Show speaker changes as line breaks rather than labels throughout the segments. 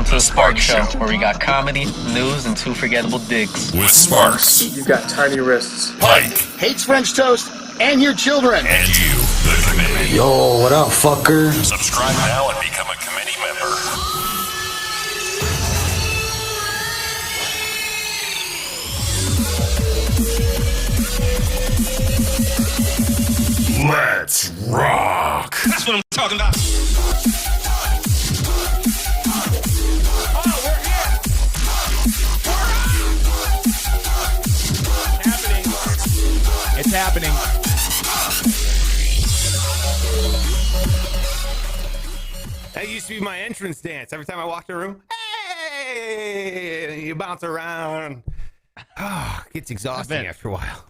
to the Spark Show, where we got comedy, news, and two forgettable digs.
With Sparks.
You've got tiny wrists.
Pike.
Hates French toast and your children.
And you, the committee.
Yo, what up, fucker?
Subscribe now and become a committee member. Let's rock.
That's what I'm talking about.
It's happening.
That used to be my entrance dance. Every time I walked in a room, hey, you bounce around. Oh, it gets exhausting after a while.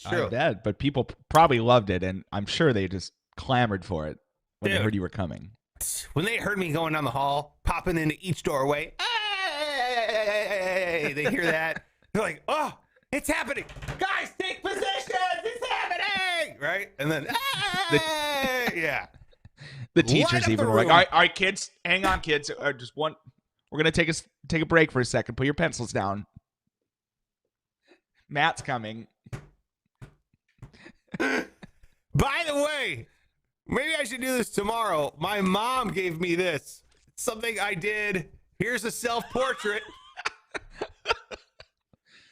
I bet, but people probably loved it, and I'm sure they just clamored for it when they heard you were coming.
When they heard me going down the hall, popping into each doorway, hey, they hear that. They're like, oh, it's happening. Guys, take positions. It's happening. Right? And then, yeah.
The teachers even were like, all right, kids, hang on, kids. Just one. We're going to take a break for a second. Put your pencils down. Matt's coming.
By the way, maybe I should do this tomorrow. My mom gave me this. It's something I did. Here's a self-portrait.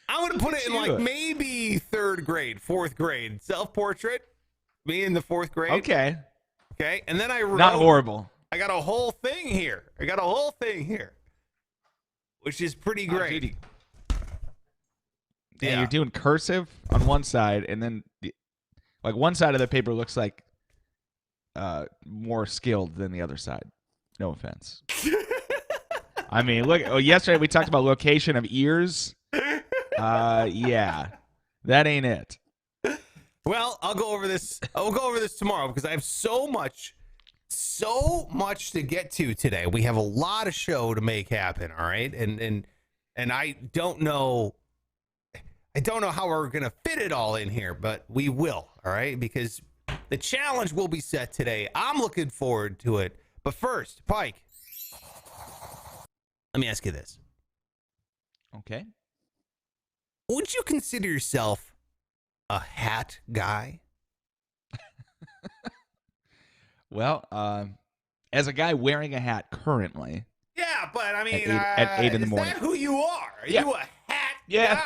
I'm going to put it in like maybe third grade, fourth grade. Self-portrait. Me in the fourth grade.
Okay.
Okay. And then I wrote.
Not horrible.
I got a whole thing here. Which is pretty great.
Yeah, you're doing cursive on one side, and then like one side of the paper looks like more skilled than the other side. No offense. I mean, look. Oh, yesterday we talked about location of ears. Yeah, that ain't it.
Well, I'll go over this tomorrow because I have so much to get to today. We have a lot of show to make happen. All right, and I don't know how we're gonna fit it all in here, but we will. All right, because the challenge will be set today. I'm looking forward to it. But first, Pike, let me ask you this.
Okay.
Would you consider yourself a hat guy?
Well, as a guy wearing a hat currently.
Yeah, but I mean,
at 8 in the morning.
Is that who you are? Are you a hat guy?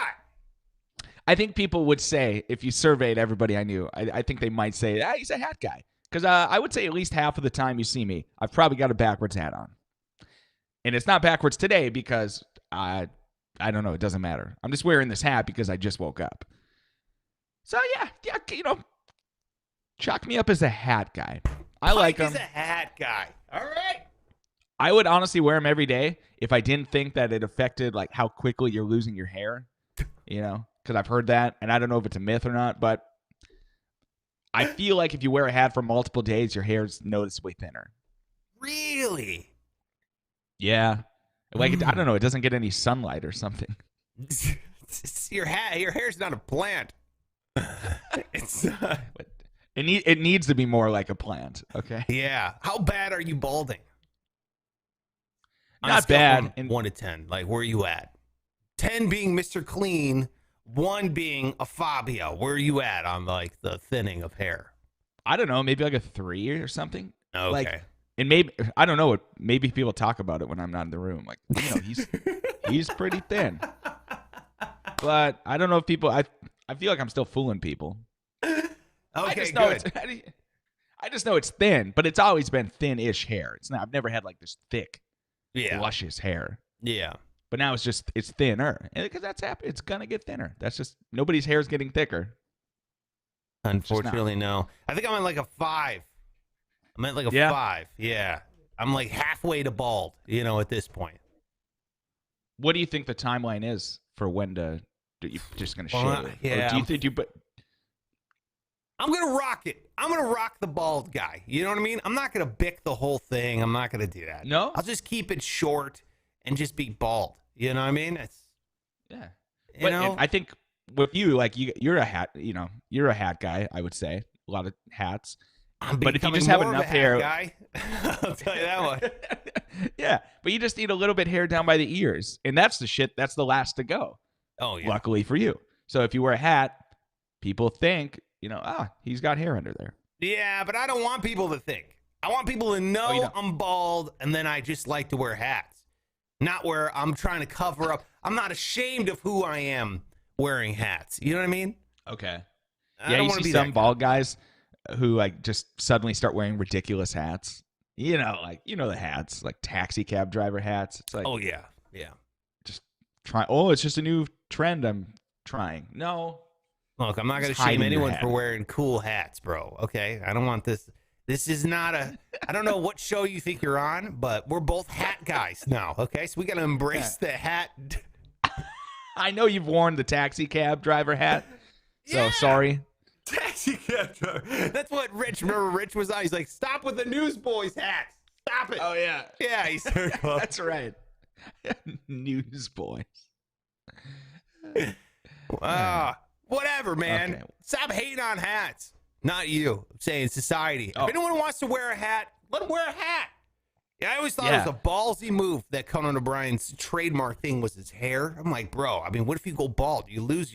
I think people would say, if you surveyed everybody I knew, I think they might say, he's a hat guy. Because I would say at least half of the time you see me, I've probably got a backwards hat on. And it's not backwards today because I don't know. It doesn't matter. I'm just wearing this hat because I just woke up. So, yeah, chalk me up as a hat guy. I like him.
He's a hat guy. All right.
I would honestly wear him every day if I didn't think that it affected like how quickly you're losing your hair, because I've heard that, and I don't know if it's a myth or not, but I feel like if you wear a hat for multiple days, your hair's noticeably thinner.
Really?
Yeah. Like, I don't know, it doesn't get any sunlight or something.
Your hair's not a plant. It's
it needs to be more like a plant, okay?
Yeah. How bad are you balding?
Not bad.
1 to 10. Like, where are you at? 10 being Mr. Clean, 1 being a Fabio. Where are you at on, like, the thinning of hair?
I don't know, maybe like a 3 or something.
Okay.
Like, and maybe, I don't know, maybe people talk about it when I'm not in the room. Like, he's pretty thin. But I don't know if people, I feel like I'm still fooling people.
Okay,
I just know it's thin, but it's always been thin-ish hair. I've never had like this thick, luscious hair.
Yeah.
But now it's thinner. And because that's happening, it's gonna get thinner. That's just nobody's hair is getting thicker.
Unfortunately, no. I think I'm at like a 5. I'm at like a 5. Yeah. I'm like halfway to bald, at this point.
What do you think the timeline is for when you're just gonna shave?
Yeah.
Or do you think
I'm going to rock it. I'm going to rock the bald guy. You know what I mean? I'm not going to bick the whole thing. I'm not going to do that.
No?
I'll just keep it short and just be bald. You know what I mean?
But I think with you, like you're a hat, you're a hat guy, I would say. A lot of hats. But if you
becoming
just have
more of
enough
a hat
hair,
guy, I'll tell you that one.
yeah. But you just need a little bit hair down by the ears, and that's the shit. That's the last to go.
Oh yeah.
Luckily for you. So if you wear a hat, people think, he's got hair under there.
Yeah, but I don't want people to think. I want people to know
you don't.
I'm bald, and then I just like to wear hats. Not where I'm trying to cover up. I'm not ashamed of who I am wearing hats. You know what I mean?
Okay.
I
Yeah,
don't
you
wanna
see
be
some
that
bald guys who like just suddenly start wearing ridiculous hats. The hats, like taxi cab driver hats. It's like,
Oh yeah, yeah.
just try. Oh, it's just a new trend I'm trying. No.
Look, I'm not going to
Just hiding
shame
your
anyone
hat.
for wearing cool hats, bro. Okay, I don't want this. This is not a. I don't know what show you think you're on, but we're both hat guys now. Okay, so we got to embrace the hat.
I know you've worn the taxi cab driver hat. So
Yeah.
sorry.
Taxi cab driver. That's what Rich. Remember, Rich was on. He's like, "Stop with the newsboys hats. Stop it."
Oh yeah.
Yeah, he's
That's right. Newsboys.
whatever, man.
Okay.
Stop hating on hats. Not you. I'm saying society.
Oh.
If anyone wants to wear a hat, let them wear a hat. Yeah, I always thought
Yeah.
it was a ballsy move that Conan O'Brien's trademark thing was his hair. I'm like, bro, I mean, what if you go bald? You lose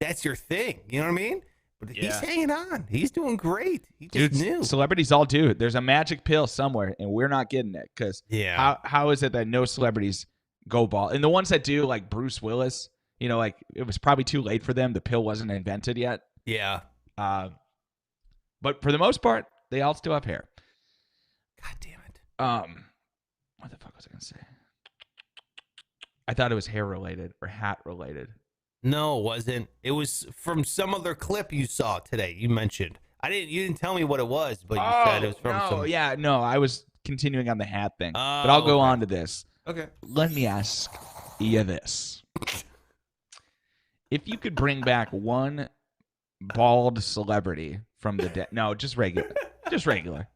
that's your thing. You know what I mean? But he's
Yeah.
hanging on. He's doing great. He just knew.
Celebrities all do. There's a magic pill somewhere, and we're not getting it. Because
Yeah.
how is it that no celebrities go bald? And the ones that do, like Bruce Willis, like it was probably too late for them. The pill wasn't invented yet.
Yeah.
But for the most part, they all still have hair.
God damn it.
What the fuck was I gonna say? I thought it was hair related or hat related.
No, it wasn't. It was from some other clip you saw today. You mentioned. You didn't tell me what it was, but you said it was from some.
Yeah, no, I was continuing on the hat thing. But I'll go on to this.
Okay.
Let me ask you this. If you could bring back one bald celebrity from the dead. No, just regular. Just regular.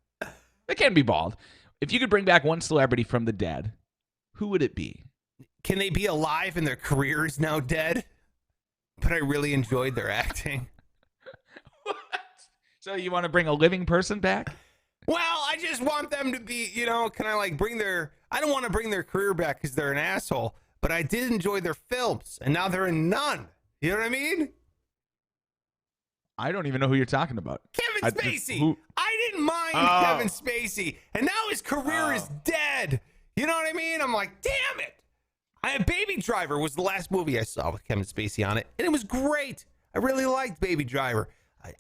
It can't be bald. If you could bring back one celebrity from the dead, who would it be?
Can they be alive and their career is now dead? But I really enjoyed their acting.
What? So you want to bring a living person back?
Well, I just want them to be, can I I don't want to bring their career back because they're an asshole, but I did enjoy their films, and now they're in none. You know what I mean?
I don't even know who you're talking about.
Kevin Spacey. I didn't mind Kevin Spacey, and now his career is dead. You know what I mean? I'm like, damn it. Baby Driver was the last movie I saw with Kevin Spacey on it, and it was great. I really liked Baby Driver.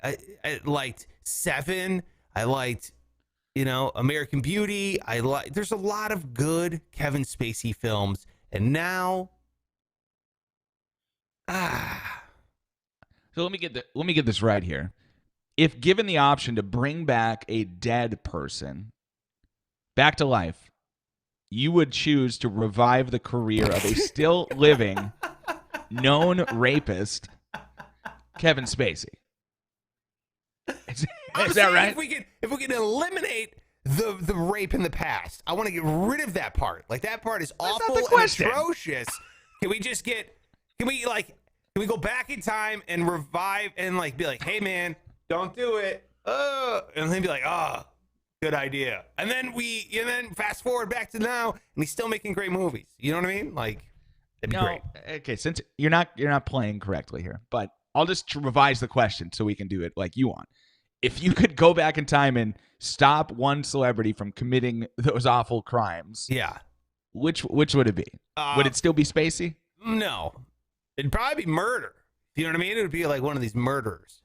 I liked Seven. I liked, American Beauty. There's a lot of good Kevin Spacey films, and now,
So let me get this right here. If given the option to bring back a dead person back to life, you would choose to revive the career of a still living known rapist, Kevin Spacey. Is that right?
If we can eliminate the rape in the past, I want to get rid of that part. Like, that part is awful and atrocious. Can we go back in time and revive and be like, hey man, don't do it. And then be like, good idea. And then fast forward back to now, and he's still making great movies. You know what I mean? Like, that'd be great.
Okay, since you're not playing correctly here, but I'll just revise the question so we can do it like you want. If you could go back in time and stop one celebrity from committing those awful crimes,
Yeah.
which would it be? Would it still be Spacey?
No. It'd probably be murder. You know what I mean? It would be like one of these murderers.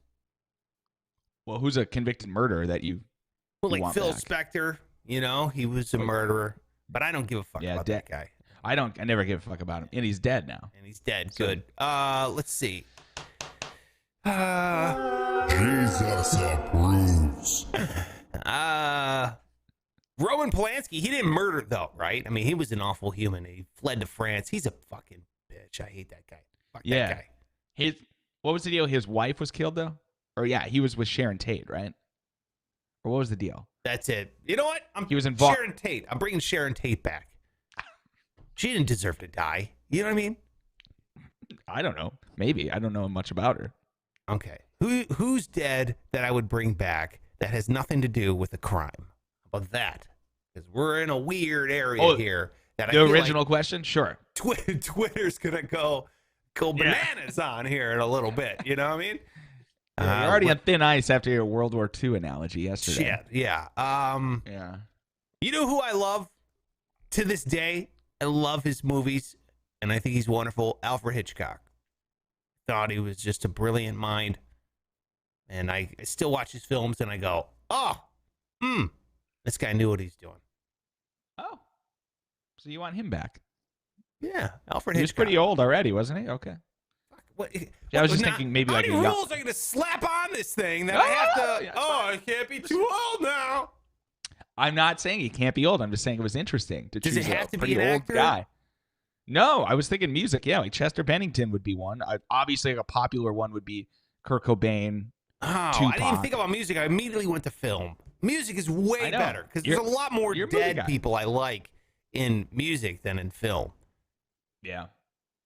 Well, who's a convicted murderer that you
Well,
want
Phil
back?
Spector, he was a murderer. But I don't give a fuck about that guy.
I never give a fuck about him. And he's dead now.
And he's dead. Good. Let's see.
Jesus approves.
Rowan Polanski, he didn't murder though, right? I mean, he was an awful human. He fled to France. He's a fucking bitch. I hate that guy. Fuck that guy.
What was the deal? His wife was killed though? Or yeah, he was with Sharon Tate, right? Or what was the deal?
That's it. You know what?
He was involved.
Sharon Tate. I'm bringing Sharon Tate back. She didn't deserve to die. You know what I mean?
I don't know. Maybe. I don't know much about her.
Okay. Who's dead that I would bring back that has nothing to do with a crime. How about that? Because we're in a weird area here. That
The original question? Sure.
Twitter's going to go bananas on here in a little bit. You know what I mean?
Yeah, you're already on thin ice after your World War II analogy yesterday.
Shit, yeah.
Yeah.
You know who I love to this day? I love his movies, and I think he's wonderful. Alfred Hitchcock. Thought he was just a brilliant mind. And I still watch his films, and I go, this guy knew what he's doing.
Oh. So you want him back?
Yeah, Alfred Hitchcock.
He was pretty old already, wasn't he? Okay.
What,
Yeah, I was just thinking maybe
how
like
many rules are going to slap on this thing that I have to...
Yeah,
I can't be too old now.
I'm not saying he can't be old. I'm just saying it was interesting to
Does
choose
it have
a
to be
pretty
an
old
actor?
guy. No, I was thinking music. Yeah, like Chester Bennington would be one. Obviously, like a popular one would be Kurt Cobain.
Oh, I didn't even think about music. I immediately went to film. Music is way better because there's a lot more dead people I like in music than in film.
Yeah.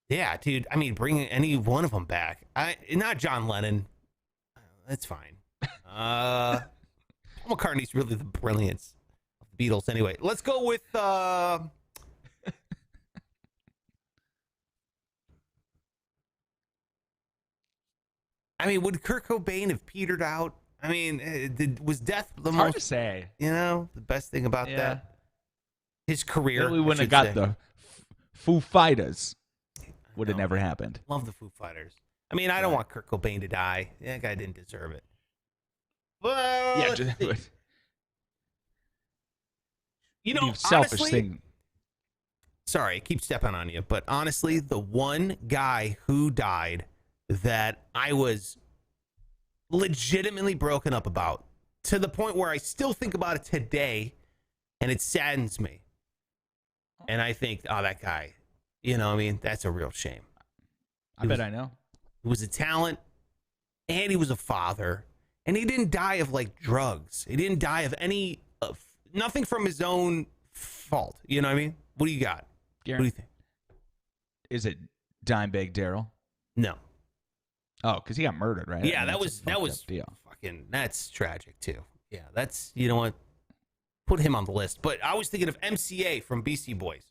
Yeah, dude. I mean, bring any one of them back. Not John Lennon. That's fine. Paul McCartney's really the brilliance of the Beatles. Anyway, let's go with. I mean, would Kurt Cobain have petered out? I mean, was death the most?
Hard to say.
You know, the best thing about that. His career.
We wouldn't have got the Foo Fighters. Would have never happened.
Love the Foo Fighters. I mean, I don't want Kurt Cobain to die. That guy didn't deserve it. But
Yeah,
you know,
selfish
honestly,
thing.
Sorry, I keep stepping on you, but honestly, the one guy who died that I was legitimately broken up about, to the point where I still think about it today, and it saddens me. And I think, that guy, you know what I mean? That's a real shame.
I bet I know.
He was a talent, and he was a father, and he didn't die of, like, drugs. He didn't die of nothing from his own fault. You know what I mean? What do you got?
Garen,
what do you think?
Is it Dimebag Darrell?
No.
Oh, because he got murdered, right?
Yeah, that was fucking, that's tragic, too. Yeah, that's, you know what? Put him on the list. But I was thinking of MCA from Beastie Boys.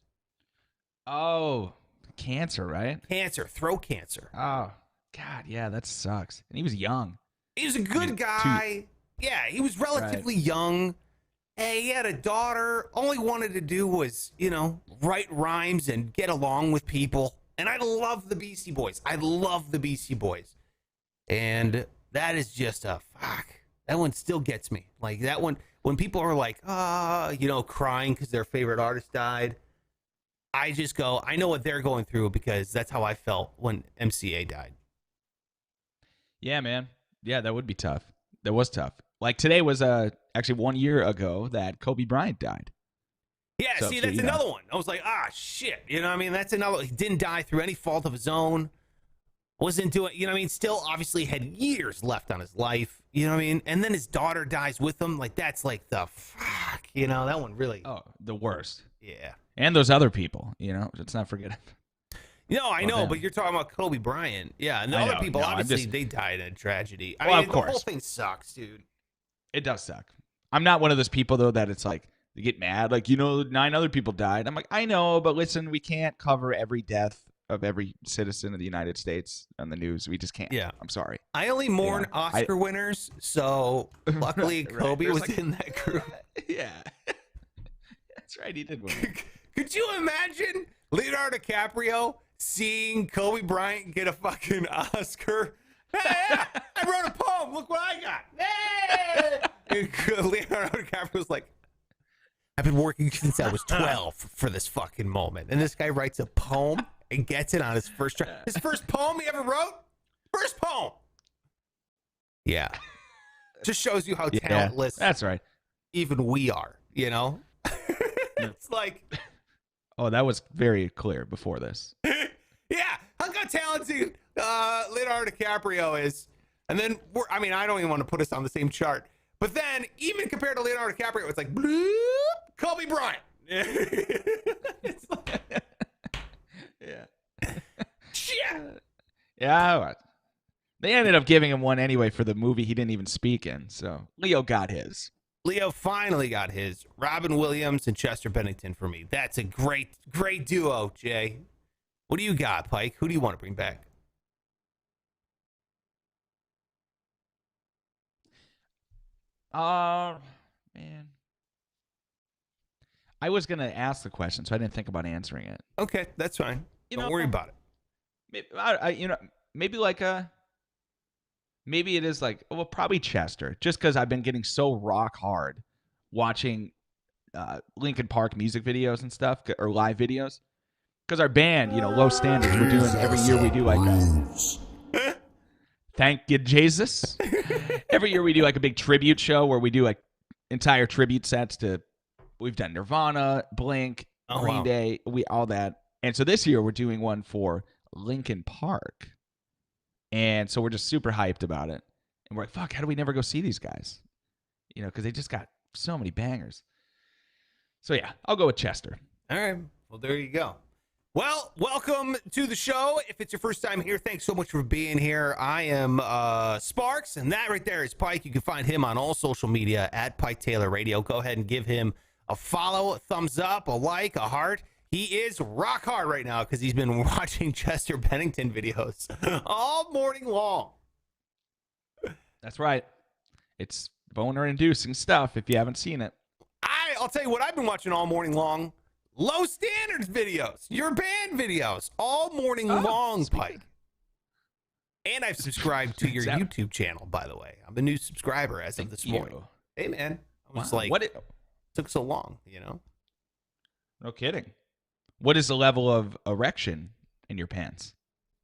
Oh, cancer, right?
Cancer, throat cancer.
Oh, God, yeah, that sucks. And he was young.
He was a good guy. Yeah, he was relatively young. Hey, he had a daughter. All he wanted to do was, you know, write rhymes and get along with people. And I love the Beastie Boys. I love the Beastie Boys. And that is just a fuck. That one still gets me. Like that one, when people are like, you know, crying because their favorite artist died. I just go, I know what they're going through because that's how I felt when MCA died.
Yeah, man. Yeah, that would be tough. That was tough. Like today was actually 1 year ago that Kobe Bryant died.
Yeah,
So,
see, that's
you know.
another one. I was like, shit. You know what I mean? That's another. He didn't die through any fault of his own. Wasn't doing, you know what I mean? Still obviously had years left on his life. You know what I mean? And then his daughter dies with him. Like, that's like the fuck. You know, that one really.
Oh, the worst.
Yeah.
And those other people, you know, let's not forget.
No, I know, but you're talking about Kobe Bryant. Yeah, and the other people, obviously, they died in a tragedy. I mean,
of course.
The whole thing sucks, dude.
It does suck. I'm not one of those people, though, that it's like, they get mad. Like, you know, 9 other people died. I'm like, I know, but listen, we can't cover every death of every citizen of the United States on the news. We just can't.
Yeah.
I'm sorry.
I only mourn Oscar winners, so luckily Kobe was in that group.
Yeah. That's right. He did win.
Could you imagine Leonardo Dicaprio seeing Kobe Bryant get a fucking Oscar? Hey, yeah, I wrote a poem. Look what I got. Hey! And Leonardo DiCaprio's like, I've been working since I was 12 for this fucking moment. And this guy writes a poem and gets it on his first try. His first poem he ever wrote? First poem. Yeah. Just shows you how talentless
that's right.
even we are, you know? It's like...
Oh, that was very clear before this.
Yeah. Look how talented Leonardo DiCaprio is. And then, I don't even want to put us on the same chart. But then, even compared to Leonardo DiCaprio, it's like, bloop, Kobe Bryant. It's like,
yeah.
shit.
Yeah. They ended up giving him one anyway for the movie he didn't even speak in. So Leo got his.
Leo finally got his. Robin Williams and Chester Bennington for me. That's a great duo, Jay. What do you got, Pike? Who do you want to bring back?
Man. I was going to ask the question, so I didn't think about answering it.
Okay, that's fine. Don't worry about it.
Maybe maybe it is like, well, probably Chester, just because I've been getting so rock hard watching Linkin Park music videos and stuff, or live videos. Because our band, Low Standards, we're doing every year we do like a, thank you, Jesus. Every year we do like a big tribute show where we do like entire tribute sets to, we've done Nirvana, Blink, Green Day, all that. And so this year we're doing one for Linkin Park. And so we're just super hyped about it. And we're like, fuck, how do we never go see these guys? Because they just got so many bangers. So yeah, I'll go with Chester.
All right. Well, there you go. Well, welcome to the show. If it's your first time here, thanks so much for being here. I am Sparks, and that right there is Pike. You can find him on all social media at Pike Taylor Radio. Go ahead and give him a follow, a thumbs up, a like, a heart. He is rock hard right now because he's been watching Chester Bennington videos all morning long.
That's right. It's boner-inducing stuff if you haven't seen it.
I'll tell you what I've been watching all morning long. Low Standards videos, your band videos, all morning long, Pike. And I've subscribed to your YouTube channel, by the way. I'm a new subscriber as of this morning. Hey, man. I was took so long,
No kidding. What is the level of erection in your pants?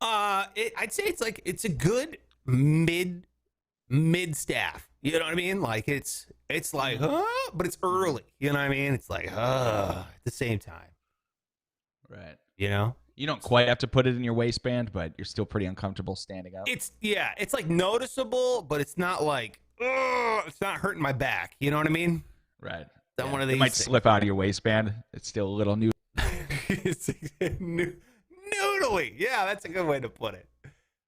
I'd say it's a good mid staff. You know what I mean? Like it's like, but it's early. You know what I mean? It's like, at the same time.
Right.
You
don't quite have to put it in your waistband, but you're still pretty uncomfortable standing up.
It's like noticeable, but it's not like, it's not hurting my back. You know what I mean?
Right.
Not one of these.
It might slip out of your waistband. It's still a little new.
It's noodly. Yeah, that's a good way to put it.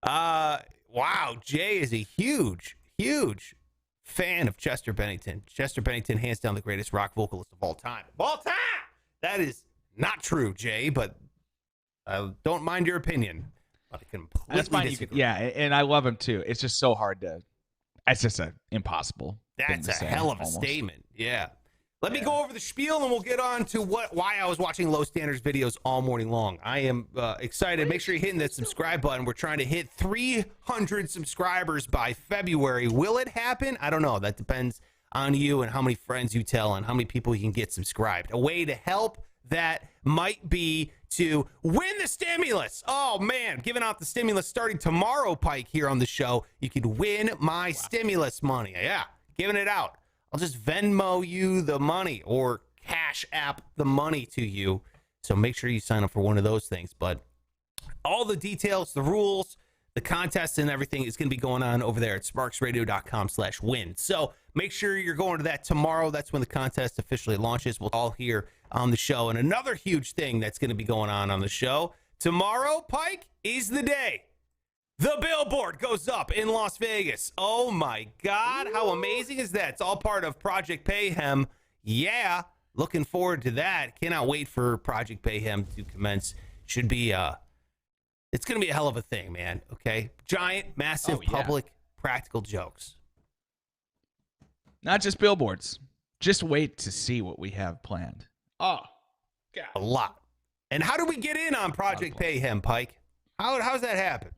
Wow, Jay is a huge fan of Chester Bennington. Chester Bennington, hands down the greatest rock vocalist of all time. Of all time! That is not true, Jay, but I don't mind your opinion. But I completely disagree.
Yeah, and I love him too. It's just so hard to. It's just impossible.
That's a hell of a statement. Yeah. Let me go over the spiel, and we'll get on to why I was watching Low Standards videos all morning long. I am excited. Make sure you're hitting that subscribe button. We're trying to hit 300 subscribers by February. Will it happen? I don't know. That depends on you and how many friends you tell and how many people you can get subscribed. A way to help that might be to win the stimulus. Oh, man. Giving out the stimulus starting tomorrow, Pike, here on the show. You could win my stimulus money. Yeah, giving it out. I'll just Venmo you the money or Cash App the money to you. So make sure you sign up for one of those things. But all the details, the rules, the contests and everything is going to be going on over there at sparksradio.com/win. So make sure you're going to that tomorrow. That's when the contest officially launches. We'll all hear on the show. And another huge thing that's going to be going on the show tomorrow, Pike, is the day the billboard goes up in Las Vegas. Oh, my God. How amazing is that? It's all part of Project Payhem. Yeah, looking forward to that. Cannot wait for Project Payhem to commence. Should be, it's going to be a hell of a thing, man. Okay? Giant, massive, public, practical jokes.
Not just billboards. Just wait to see what we have planned. Oh, God.
A lot. And how do we get in on Project Payhem, Pike? How's that happen?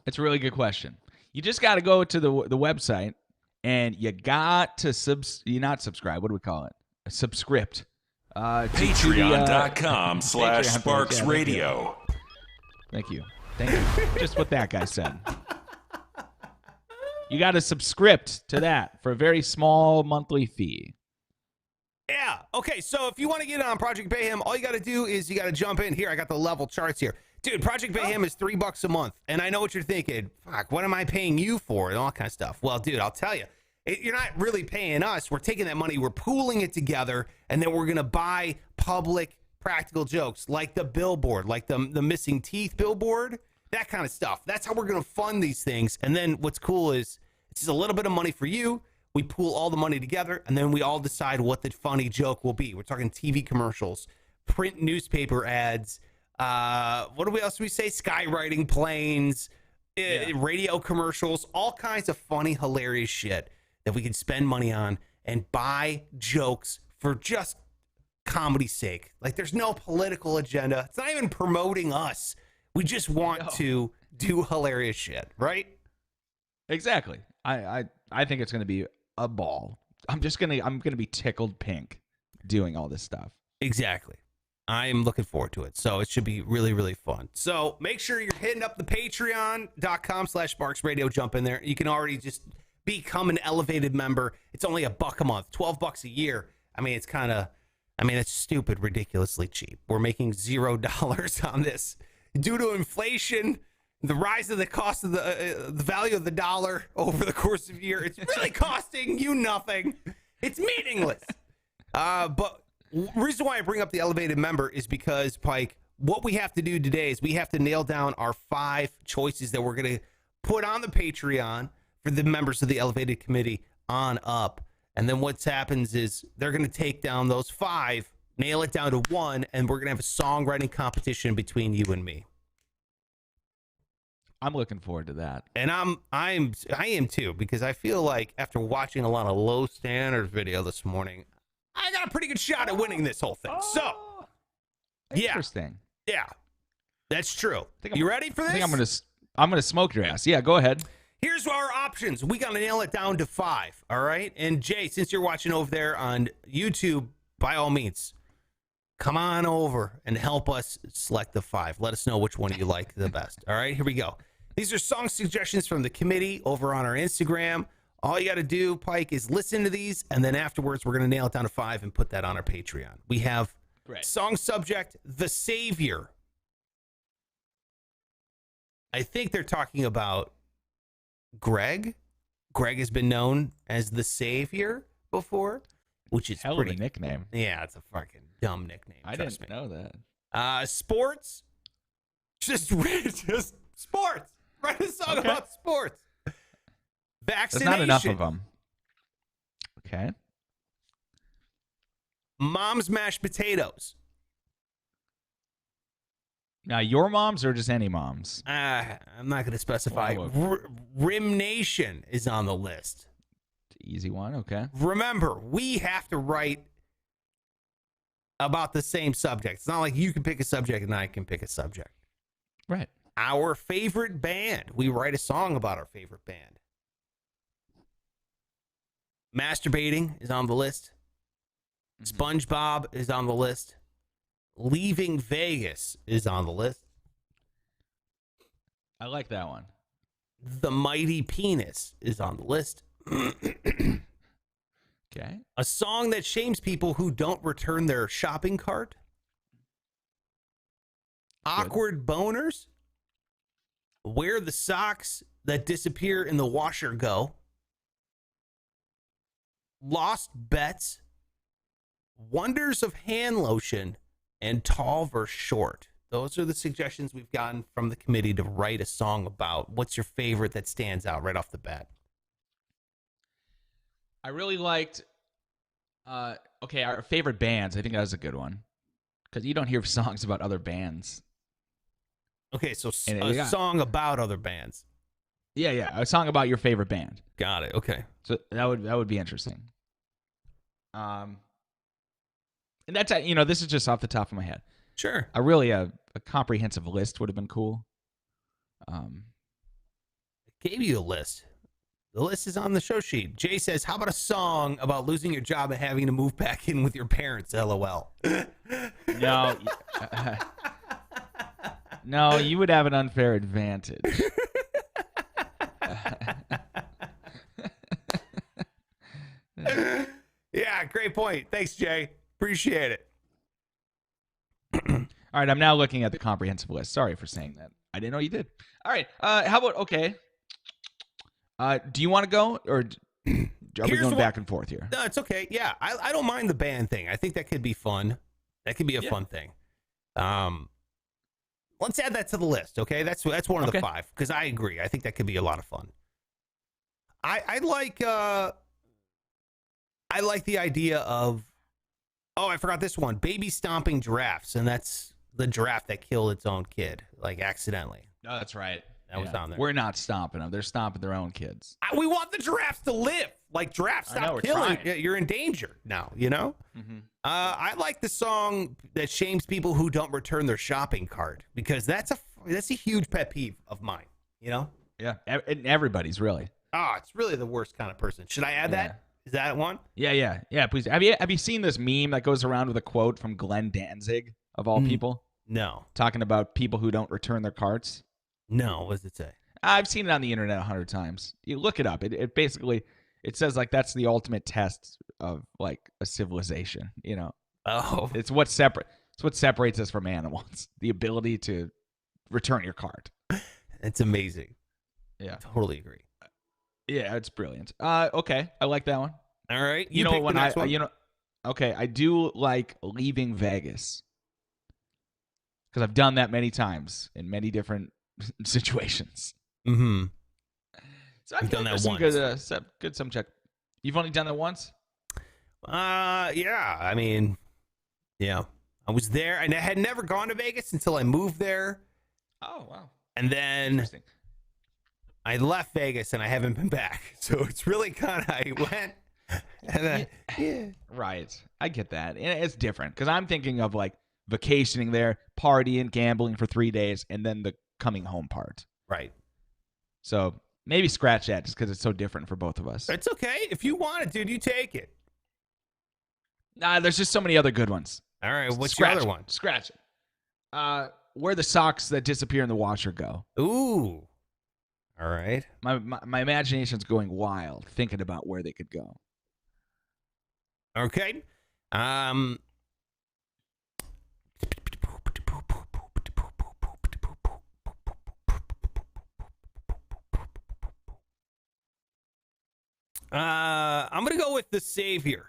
It's a really good question. You just got to go to the website, and you got to not subscribe. What do we call it? A subscript.
Patreon.com/SparksRadio.
Thank you. Just what that guy said. You got to subscript to that for a very small monthly fee.
Yeah. Okay, so if you want to get on Project Bayhem, all you got to do is you got to jump in here. I got the level charts here. Dude, Project Bayhem is $3 a month. And I know what you're thinking. Fuck, what am I paying you for? And all that kind of stuff. Well, dude, I'll tell you. You're not really paying us. We're taking that money. We're pooling it together. And then we're going to buy public practical jokes like the billboard, like the missing teeth billboard. that kind of stuff. That's how we're going to fund these things. And then what's cool is it's just a little bit of money for you. We pool all the money together, and then we all decide what the funny joke will be. We're talking TV commercials, print newspaper ads. What else do we say? Skywriting planes, radio commercials, all kinds of funny, hilarious shit that we can spend money on and buy jokes for just comedy's sake. Like, there's no political agenda. It's not even promoting us. We just want to do hilarious shit, right?
Exactly. I think it's going to be a ball. I'm going to be tickled pink doing all this stuff.
Exactly. I am looking forward to it. So it should be really, really fun. So make sure you're hitting up the patreon.com/SparksRadio. Jump in there. You can already just become an elevated member. It's only $1 a month, $12 a year. I mean, it's stupid, ridiculously cheap. We're making $0 on this due to inflation, the rise of the cost of the value of the dollar over the course of a year. It's really costing you nothing. It's meaningless. But reason why I bring up the elevated member is because, Pike, what we have to do today is we have to nail down our 5 choices that we're going to put on the Patreon for the members of the elevated committee on up. And then what happens is they're going to take down those 5, nail it down to 1, and we're going to have a songwriting competition between you and me.
I'm looking forward to that.
And I am too, because I feel like after watching a lot of low standards video this morning, I got a pretty good shot at winning this whole thing. So,
interesting.
Yeah, that's true. You ready for this?
I think I'm gonna smoke your ass. Yeah, go ahead.
Here's our options. We got to nail it down to 5. All right. And Jay, since you're watching over there on YouTube, by all means, come on over and help us select the 5. Let us know which one you like the best. All right, here we go. These are song suggestions from the committee over on our Instagram. All you got to do, Pike, is listen to these, and then afterwards we're going to nail it down to 5 and put that on our Patreon. We have song subject, The Savior. I think they're talking about Greg. Greg has been known as The Savior before, which is
hell
pretty
of a nickname.
Yeah, it's a fucking dumb nickname.
I didn't know that.
Sports. Just sports. Write a song about sports. Vaccination.
There's not enough of them. Okay.
Mom's mashed potatoes.
Now, your moms or just any moms?
I'm not going to specify.
Wow.
Rim Nation is on the list.
Easy one. Okay.
Remember, we have to write about the same subject. It's not like you can pick a subject and I can pick a subject.
Right.
Our favorite band. We write a song about our favorite band. Masturbating is on the list. SpongeBob is on the list. Leaving Vegas is on the list.
I like that one.
The Mighty Penis is on the list.
Okay.
A song that shames people who don't return their shopping cart. Awkward boners. Where the socks that disappear in the washer go. Lost bets. Wonders of hand lotion. And tall versus short. Those are the suggestions we've gotten from the committee to write a song about. What's your favorite that stands out right off the bat?
I really liked, our favorite bands. I think that was a good one. Because you don't hear songs about other bands.
Okay, so a song about other bands.
Yeah, a song about your favorite band.
Got it, okay.
So that would be interesting. And that's, this is just off the top of my head.
Sure.
A comprehensive list would have been cool.
I gave you a list. The list is on the show sheet. Jay says, how about a song about losing your job and having to move back in with your parents? LOL.
No. No, you would have an unfair advantage.
Yeah, great point. Thanks, Jay. Appreciate it.
All right, I'm now looking at the comprehensive list. Sorry for saying that. I didn't know you did. All right, how about, okay. Do you want to go, or are we going back and forth here?
No, it's okay. Yeah, I don't mind the band thing. I think that could be fun. That could be a fun thing. Let's add that to the list, okay? That's one of the
Okay.
5 because I agree. I think that could be a lot of fun. I like the idea of I forgot this one. Baby stomping giraffes, and that's the giraffe that killed its own kid, like accidentally.
No, that's right.
That was on there.
We're not stomping them. They're stomping their own kids.
We want the giraffes to live. Like, giraffes,
I know,
stop
we're
killing.
trying.
You're in danger now, you know?
Mm-hmm.
I like the song that shames people who don't return their shopping cart because that's a huge pet peeve of mine, you know?
Yeah, and everybody's really.
It's really the worst kind of person. Should I add that? Is that one?
Yeah. Please. Have you seen this meme that goes around with a quote from Glenn Danzig of all people,
No.
talking about people who don't return their carts?
No. What does it say?
I've seen it on the internet 100 times. You look it up. It basically says like that's the ultimate test of like a civilization. You know, it's what separates us from animals. The ability to return your cart.
It's amazing.
Yeah,
Totally agree.
yeah, it's brilliant. Okay, I like that one.
All right.
You know
pick
when
the next one.
okay, I do like leaving Vegas because I've done that many times in many different situations.
Mm-hmm.
So I've
You've done that
some
once.
Good some check. You've only done that once?
Yeah. I mean, yeah. I was there, and I had never gone to Vegas until I moved there,
Oh wow,
and then
interesting.
I left Vegas, and I haven't been back. So it's really kind of I went, and then
Right, I get that, and it's different because I'm thinking of like vacationing there, partying, gambling for 3 days, and then the coming home part.
right.
So maybe scratch that just because it's so different for both of us.
It's okay if you want it, dude. You take it.
Nah, there's just so many other good ones.
All right. What's
Scratch
your other
it.
one?
Scratch it. Where the socks that disappear in the washer go.
Ooh. All right.
My imagination's going wild thinking about where they could go.
Okay. I'm gonna go with the Savior.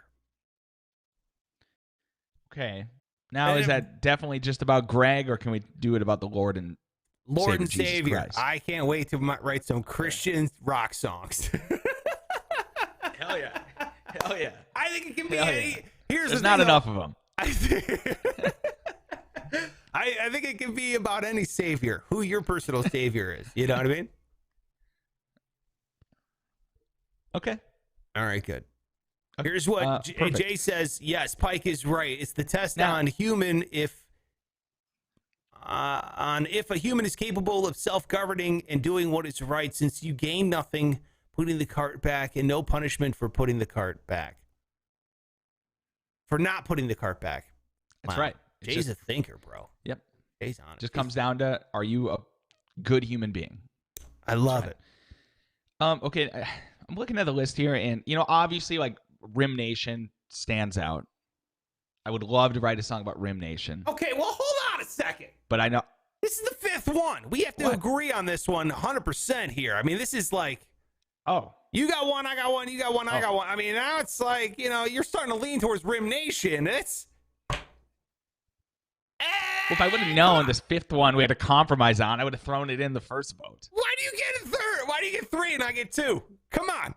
Okay. Now, is that definitely just about Greg, or can we do it about the Lord and
Lord and
Jesus
Savior.
Christ?
I can't wait to write some Christian rock songs.
Hell yeah. Hell yeah.
I think it can be
Hell
any.
yeah.
Here's
There's
the
not
thing,
enough of them.
I think it can be about any savior, who your personal savior is. You know what I mean?
Okay.
All right, good. Here's what
perfect.
Jay says. Yes, Pike is right. It's the test
Now-
on human if a human is capable of self-governing and doing what is right, since you gain nothing putting the cart back and no punishment for putting the cart back. For not putting the cart back.
That's
Wow.
right. It's
Jay's
just-
a thinker, bro.
Yep.
Jay's on it.
Just comes down to, are you a good human being?
I love it.
Okay, I'm looking at the list here, and obviously, like Rim Nation stands out. I would love to write a song about Rim Nation,
Okay, well, hold on a second.
but I know.
This is the fifth one. We have to
What?
agree on this one 100% here. I mean, this is like,
Oh,
you got one, I got one, you got one, I got one. I mean, now it's like, you're starting to lean towards Rim Nation. It's...
well, if I would have known this fifth one we had to compromise on, I would have thrown it in the first vote.
Why do you get a third? Why do you get three and I get two? Come on.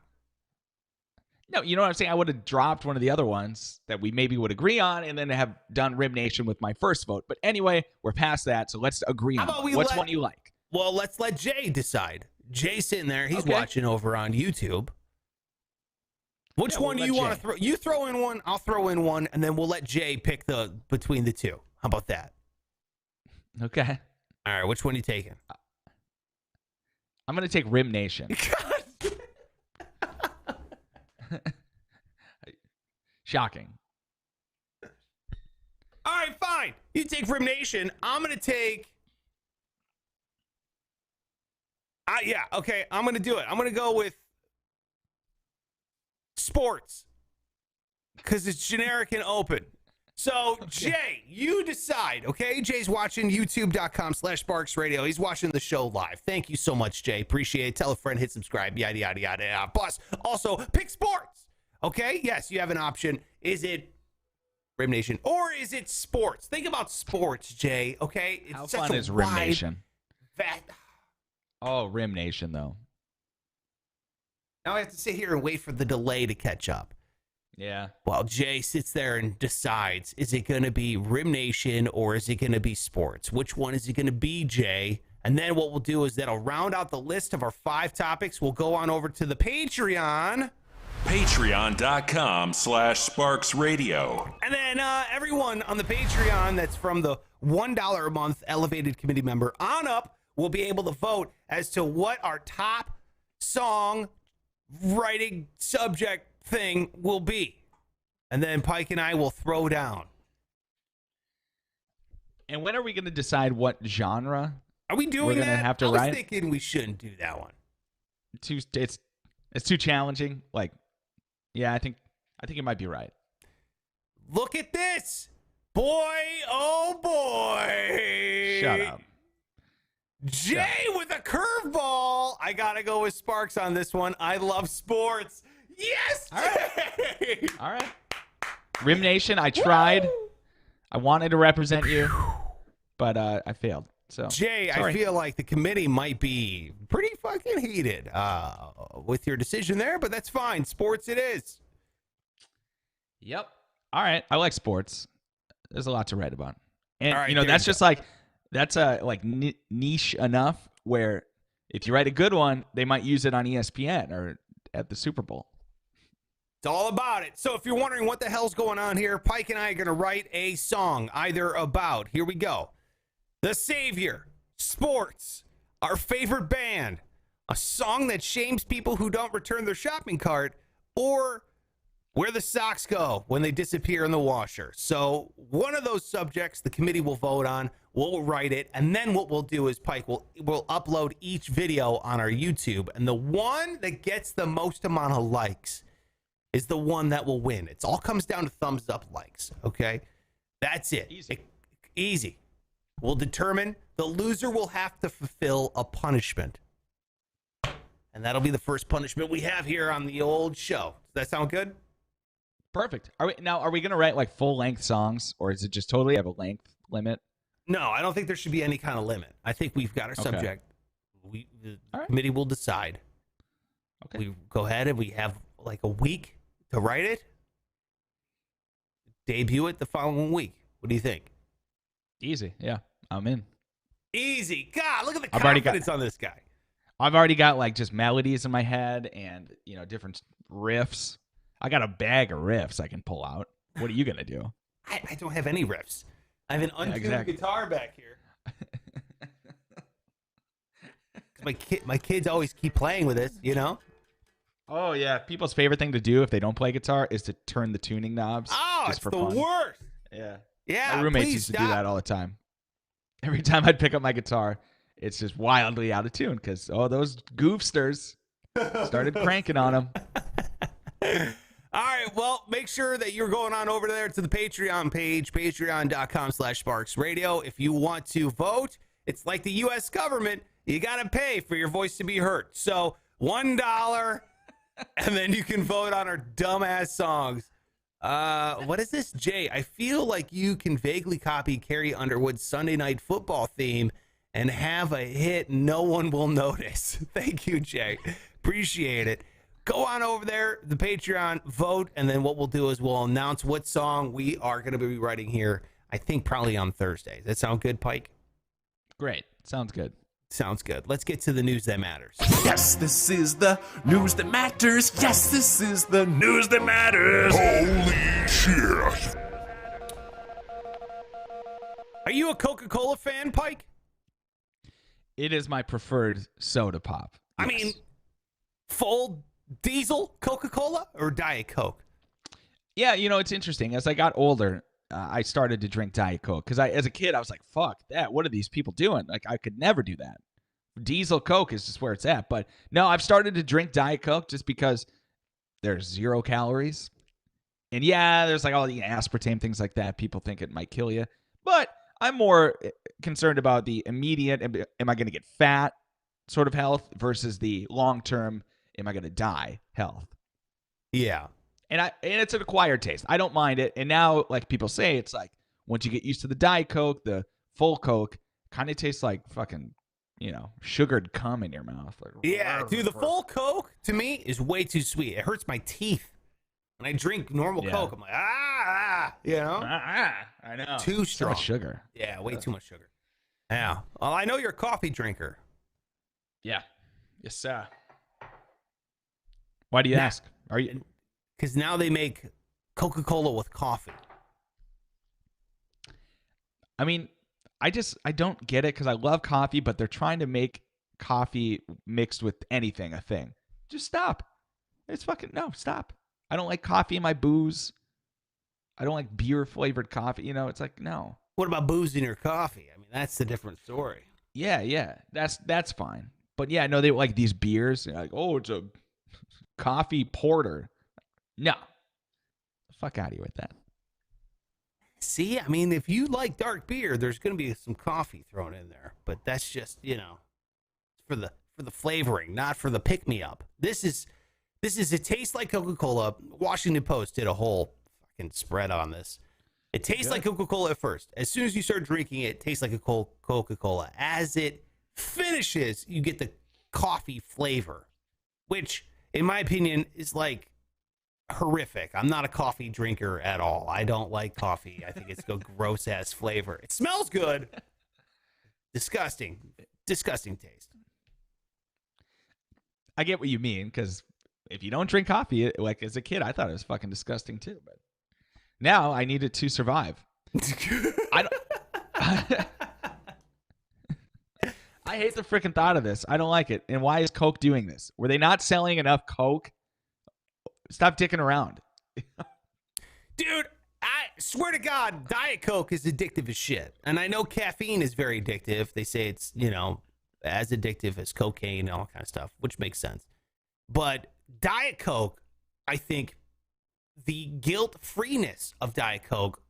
No, you know what I'm saying? I would have dropped one of the other ones that we maybe would agree on, and then have done Rim Nation with my first vote. But anyway, we're past that, so let's agree
How
on
about we
what's
let-
one you like.
Well, let's let Jay decide. Jay's sitting there. He's
Okay.
watching over on YouTube. Which
Yeah, we'll
one do
let
you want to
Jay.
throw? You throw in one, I'll throw in one, and then we'll let Jay pick between the two. How about that?
Okay.
All right, which one are you taking?
I'm going to take Rim Nation. Shocking.
All right, fine. You take Rim Nation. I'm going to take... yeah, okay. I'm going to do it. I'm going to go with sports because it's generic and open. So, Jay, you decide, okay? Jay's watching youtube.com/Sparks Radio. He's watching the show live. Thank you so much, Jay. Appreciate it. Tell a friend, hit subscribe, yada, yada, yada, yada. Plus, also, pick sports, okay? Yes, you have an option. Is it Rim Nation, or is it sports? Think about sports, Jay. Okay, it's
How
such
fun
a
is Rim
wide,
Nation?
vast.
Oh, Rim Nation, though.
Now I have to sit here and wait for the delay to catch up.
Yeah.
While Jay sits there and decides, is it going to be Rim Nation or is it going to be sports? Which one is it going to be, Jay? And then what we'll do is that'll round out the list of our 5 topics. We'll go on over to the Patreon.
Patreon.com/SparksRadio.
And then everyone on the Patreon that's from the $1 a month elevated committee member on up will be able to vote as to what our top song writing subject thing will be. And then Pike and I will throw down.
And when are we going to decide what genre?
Are we doing
We're gonna
that?
have to
I was
write?
thinking we shouldn't do that one.
It's too challenging. Like, yeah, I think it might be right.
Look at this. Boy, oh boy.
Shut up.
Jay with a curveball. I got to go with Sparks on this one. I love sports. Yes, Jay.
All right. Rim Nation, I tried. I wanted to represent you, but I failed. So
Jay,
sorry.
I feel like the committee might be pretty fucking heated with your decision there, but that's fine. Sports it is.
Yep. All right. I like sports. There's a lot to write about. And,
All right, there
that's
you
just like, that's niche enough where if you write a good one, they might use it on ESPN or at the Super Bowl.
It's all about it. So if you're wondering what the hell's going on here, Pike and I are going to write a song either about, here we go, The Savior, sports, our favorite band, a song that shames people who don't return their shopping cart, or where the socks go when they disappear in the washer. So one of those subjects the committee will vote on. We'll write it, and then what we'll do is Pike will upload each video on our YouTube, and the one that gets the most amount of likes is the one that will win. It all comes down to thumbs up likes, okay? That's it. Easy. We'll determine the loser will have to fulfill a punishment. And that'll be the first punishment we have here on the old show. Does that sound good?
Perfect. Are we going to write like full length songs, or is it just totally have a length limit?
No, I don't think there should be any kind of limit. I think we've got our subject. The committee will decide.
Okay.
We go ahead and we have like a week to write it. Debut it the following week. What do you think?
Easy. Yeah, I'm in.
Easy. God, look at the
I've already
confidence on this guy.
I've already got like just melodies in my head and, different riffs. I got a bag of riffs I can pull out. What are you going to do?
I don't have any riffs. I have an untuned guitar back here. My kids always keep playing with this,
Oh, yeah. People's favorite thing to do if they don't play guitar is to turn the tuning knobs.
Oh,
just
it's
for
the
fun.
worst.
Yeah.
Yeah,
My roommates
please
used to
stop.
do that all the time. Every time I'd pick up my guitar, it's just wildly out of tune because, those goofsters started cranking on them.
All right, well, make sure that you're going on over there to the Patreon page, patreon.com/SparksRadio. If you want to vote, it's like the U.S. government. You got to pay for your voice to be heard. So $1, and then you can vote on our dumbass songs. What is this, Jay? I feel like you can vaguely copy Carrie Underwood's Sunday Night Football theme and have a hit no one will notice. Thank you, Jay. Appreciate it. Go on over there, the Patreon, vote, and then what we'll do is we'll announce what song we are going to be writing here, I think probably on Thursday. Does that sound good, Pike?
Great. Sounds good.
Sounds good. Let's get to the news that matters.
Yes, this is the news that matters. Yes, this is the news that matters.
Holy shit.
Are you a Coca-Cola fan, Pike?
It is my preferred soda pop.
I
Yes.
mean, full diesel Coca-Cola or Diet Coke?
Yeah, it's interesting. As I got older, I started to drink Diet Coke because as a kid, I was like, fuck that. What are these people doing? Like, I could never do that. Diesel Coke is just where it's at. But no, I've started to drink Diet Coke just because there's 0 calories. And yeah, there's like all the aspartame, things like that. People think it might kill you. But I'm more concerned about the immediate, am I going to get fat sort of health versus the long-term, am I going to die health.
Yeah.
And it's an acquired taste. I don't mind it. And now, like people say, it's like once you get used to the Diet Coke, the full Coke kind of tastes like fucking, sugared cum in your mouth. Like,
Yeah, dude, the full Coke to me is way too sweet. It hurts my teeth. When I drink normal Coke, I'm like,
I know.
Too strong.
So much sugar.
Yeah, way too much sugar. Yeah. Well, I know you're a coffee drinker.
Yeah. Yes, sir. Why do you ask? Are you?
Because now they make Coca-Cola with coffee.
I mean, I don't get it because I love coffee, but they're trying to make coffee mixed with anything a thing. Just stop. Stop. I don't like coffee in my booze. I don't like beer flavored coffee. It's like, no.
What about booze in your coffee? I mean, that's a different story.
Yeah. That's fine. But yeah, no, they like these beers. Like, oh, it's a coffee porter. No. Fuck out of here with that.
See, I mean, if you like dark beer, there's going to be some coffee thrown in there. But that's just, for the flavoring, not for the pick-me-up. It tastes like Coca-Cola. Washington Post did a whole fucking spread on this. It tastes like Coca-Cola at first. As soon as you start drinking it, it tastes like a Coca-Cola. As it finishes, you get the coffee flavor, which, in my opinion, is like horrific. I'm not a coffee drinker at all. I don't like coffee. I think it's a gross-ass flavor. It smells good. Disgusting taste.
I get what you mean because if you don't drink coffee, like as a kid, I thought it was fucking disgusting too. But now I need it to survive. I hate the freaking thought of this. I don't like it. And why is Coke doing this? Were they not selling enough Coke? Stop dicking around.
Dude, I swear to God, Diet Coke is addictive as shit. And I know caffeine is very addictive. They say it's, as addictive as cocaine and all kind of stuff, which makes sense. But Diet Coke, I think the guilt-freeness of Diet Coke,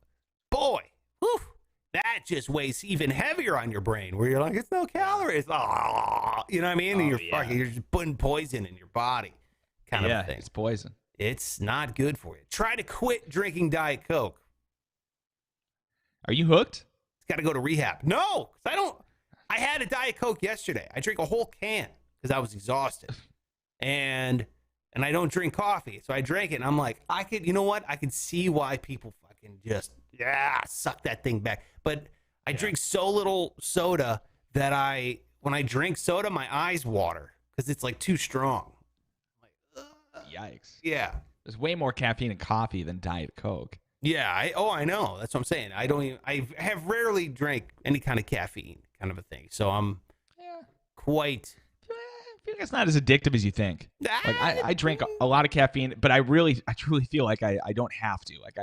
boy, whew, that just weighs even heavier on your brain where you're like, it's no calories. Oh, you know what I mean? And you're just putting poison in your body kind of a thing.
It's poison.
It's not good for you. Try to quit drinking Diet Coke.
Are you hooked?
It's got to go to rehab. No, I had a Diet Coke yesterday. I drank a whole can because I was exhausted. And I don't drink coffee. So I drank it and I'm like, I could see why people fucking just, suck that thing back. But I drink so little soda that when I drink soda, my eyes water because it's like too strong.
Yikes.
Yeah.
There's way more caffeine in coffee than Diet Coke.
Yeah. I know. That's what I'm saying. I have rarely drank any kind of caffeine kind of a thing. So I'm quite...
I feel like it's not as addictive as you think. Like I drink a lot of caffeine, but I truly feel like I don't have to. Like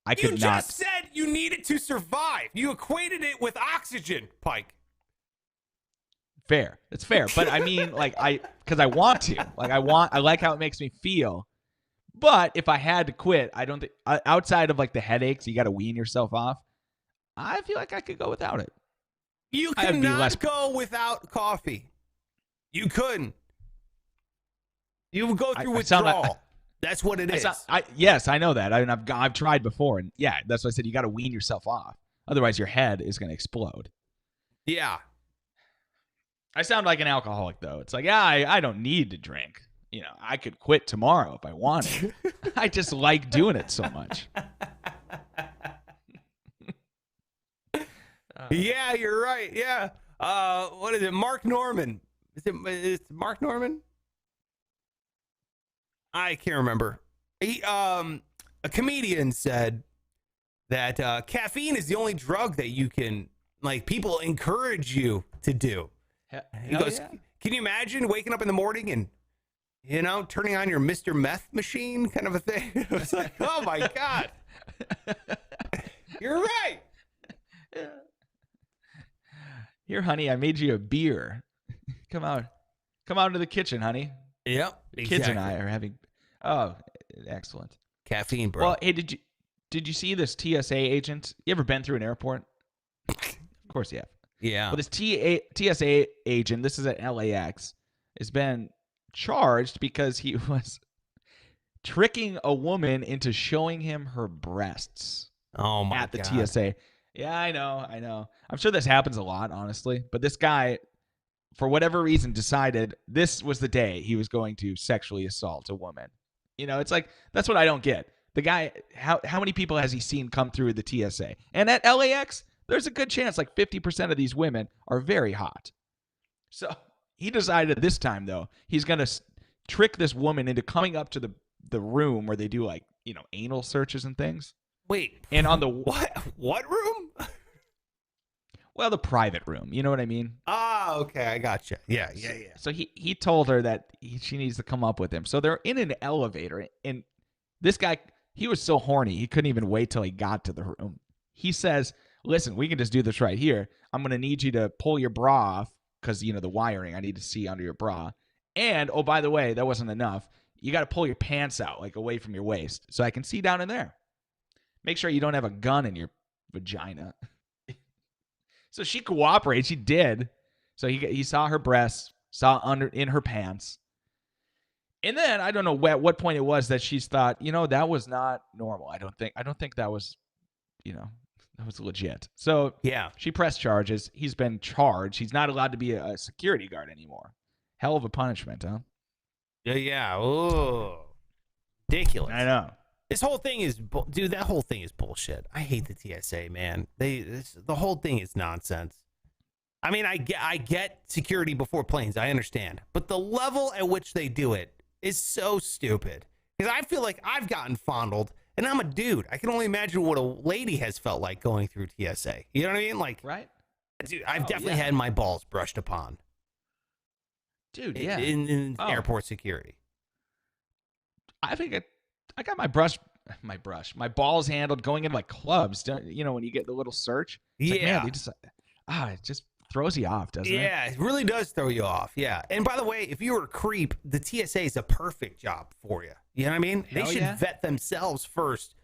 I could not.
You just said you needed to survive. You equated it with oxygen, Pike.
Fair. It's fair. But I mean, because I want to. I like how it makes me feel. But if I had to quit, I don't think, outside of like the headaches, you got to wean yourself off. I feel like I could go without it.
You cannot go without coffee. You couldn't. You would go through withdrawal. That's what it is.
Yes, I know that. I've tried before, and yeah, that's what I said. You got to wean yourself off. Otherwise, your head is going to explode.
Yeah.
I sound like an alcoholic, though. It's like, I don't need to drink. I could quit tomorrow if I wanted. I just like doing it so much.
Yeah, you're right. Yeah. What is it? Mark Norman. Is it Mark Norman? I can't remember. A comedian said that caffeine is the only drug that you can, people encourage you to do. He goes, can you imagine waking up in the morning and, turning on your Mr. Meth machine kind of a thing? It was like, oh my God. You're right.
Here, honey, I made you a beer. Come out into the kitchen, honey.
Yep.
The kids and I are having. Oh, excellent.
Caffeine, bro.
Well, hey, did you see this TSA agent? You ever been through an airport? Of course you have.
Yeah.
Well, this TSA agent, this is at LAX, has been charged because he was tricking a woman into showing him her breasts
Oh my
at the
God.
TSA. Yeah, I know. I'm sure this happens a lot, honestly. But this guy, for whatever reason, decided this was the day he was going to sexually assault a woman. It's like, that's what I don't get. The guy, how many people has he seen come through the TSA? And at LAX, there's a good chance like 50% of these women are very hot. So he decided this time, though, he's going to trick this woman into coming up to the room where they do like, anal searches and things.
Wait.
And on the
what room?
Well, the private room. You know what I mean?
Ah, okay. I gotcha. Yeah.
So he told her that she needs to come up with him. So they're in an elevator, and this guy, he was so horny, he couldn't even wait till he got to the room. He says, listen, we can just do this right here. I'm going to need you to pull your bra off because, the wiring, I need to see under your bra. And, oh, by the way, that wasn't enough. You got to pull your pants out, like away from your waist, so I can see down in there. Make sure you don't have a gun in your vagina. So she cooperated. She did. So he saw her breasts, saw in her pants. And then I don't know at what point it was that she's thought, that was not normal. I don't think that was, that was legit. So
Yeah.
she pressed charges. He's been charged. He's not allowed to be a security guard anymore. Hell of a punishment, huh?
Yeah. Oh, ridiculous.
I know.
This whole thing is, dude, that whole thing is bullshit. I hate the TSA, man. The whole thing is nonsense. I mean, I get security before planes. I understand. But the level at which they do it is so stupid. Because I feel like I've gotten fondled, and I'm a dude. I can only imagine what a lady has felt like going through TSA. You know what I mean? Like,
Right?
dude, I've definitely had my balls brushed upon.
Dude, yeah.
In airport security.
I think I got my balls handled going into like clubs. When you get the little search. It's like, man, it just throws you off, doesn't it?
Yeah, it really does throw you off. Yeah. And by the way, if you were a creep, the TSA is a perfect job for you. You know what I mean?
Hell
they should
yeah.
vet themselves first,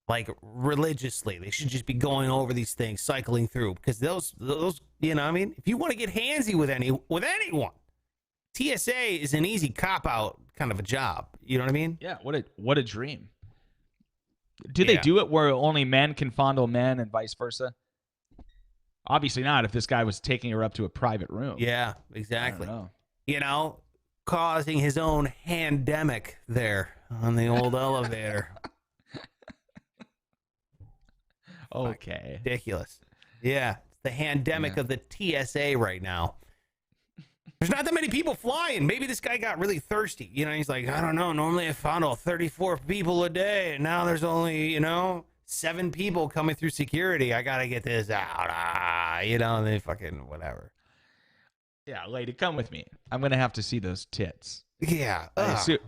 like religiously. They should just be going over these things, cycling through, because those, you know what I mean? If you want to get handsy with anyone, TSA is an easy cop-out kind of a job. You know what I mean?
Yeah, what a dream. Do they do it where only men can fondle men and vice versa? Obviously not if this guy was taking her up to a private room.
Yeah, exactly.
I don't know.
You know, causing his own handemic there on the old elevator.
Okay.
Ridiculous. Yeah, it's the handemic of the TSA right now. There's not that many people flying. Maybe this guy got really thirsty. You know, he's like, I don't know. Normally I fondle 34 people a day, and now there's only, 7 people coming through security. I got to get this out. And they fucking whatever.
Yeah, lady, come with me. I'm going to have to see those tits.
Yeah.